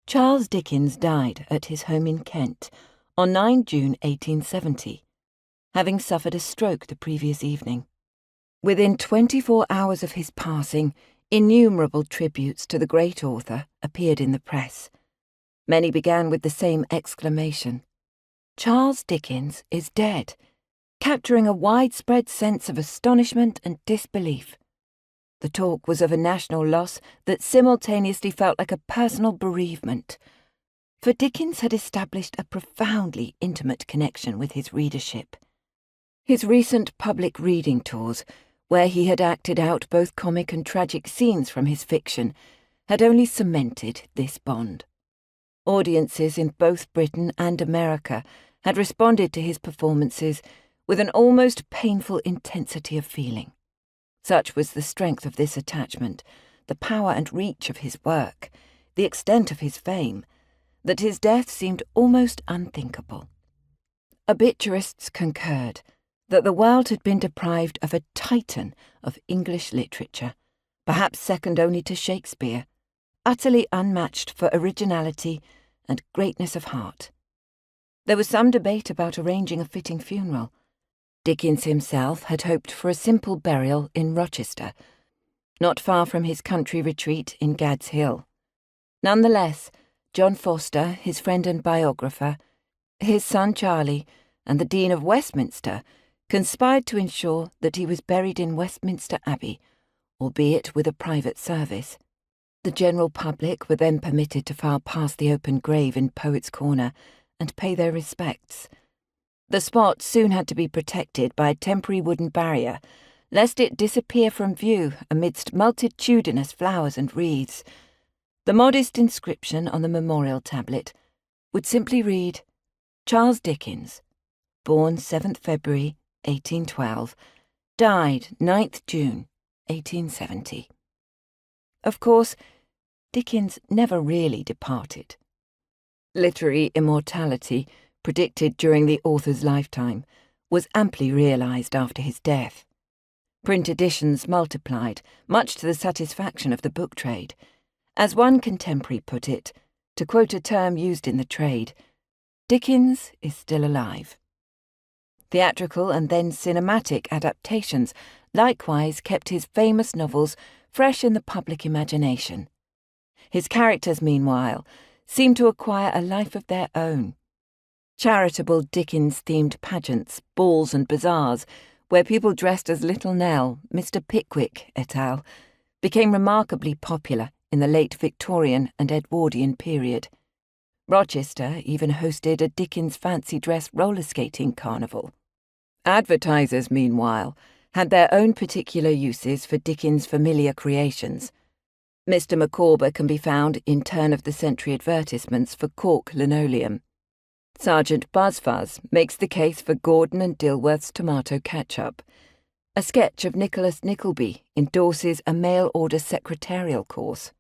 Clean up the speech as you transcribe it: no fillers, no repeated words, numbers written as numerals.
Charles Dickens died at his home in Kent on 9 June 1870, having suffered a stroke the previous evening. Within 24 hours of his passing, innumerable tributes to the great author appeared in the press. Many began with the same exclamation: "Charles Dickens is dead," capturing a widespread sense of astonishment and disbelief. The talk was of a national loss that simultaneously felt like a personal bereavement, for Dickens had established a profoundly intimate connection with his readership. His recent public reading tours, where he had acted out both comic and tragic scenes from his fiction, had only cemented this bond. Audiences in both Britain and America had responded to his performances with an almost painful intensity of feeling. Such was the strength of this attachment, the power and reach of his work, the extent of his fame, that his death seemed almost unthinkable. Obituarists concurred that the world had been deprived of a titan of English literature, perhaps second only to Shakespeare, utterly unmatched for originality and greatness of heart. There was some debate about arranging a fitting funeral. Dickens himself had hoped for a simple burial in Rochester, not far from his country retreat in Gad's Hill. Nonetheless, John Foster, his friend and biographer, his son Charlie, and the Dean of Westminster conspired to ensure that he was buried in Westminster Abbey, albeit with a private service. The general public were then permitted to file past the open grave in Poets' Corner and pay their respects. The spot soon had to be protected by a temporary wooden barrier, lest it disappear from view amidst multitudinous flowers and wreaths. The modest inscription on the memorial tablet would simply read, "Charles Dickens, born 7th February 1812, died 9th June 1870. Of course, Dickens never really departed. Literary immortality, predicted during the author's lifetime, was amply realised after his death. Print editions multiplied, much to the satisfaction of the book trade. As one contemporary put it, to quote a term used in the trade, "Dickens is still alive." Theatrical and then cinematic adaptations likewise kept his famous novels fresh in the public imagination. His characters, meanwhile, seemed to acquire a life of their own. Charitable Dickens-themed pageants, balls and bazaars, where people dressed as Little Nell, Mr. Pickwick et al., became remarkably popular in the late Victorian and Edwardian period. Rochester even hosted a Dickens fancy dress roller skating carnival. Advertisers, meanwhile, had their own particular uses for Dickens' familiar creations. Mr. Micawber can be found in turn-of-the-century advertisements for Cork linoleum. Sergeant Buzzfuzz makes the case for Gordon and Dilworth's tomato ketchup. A sketch of Nicholas Nickleby endorses a mail-order secretarial course.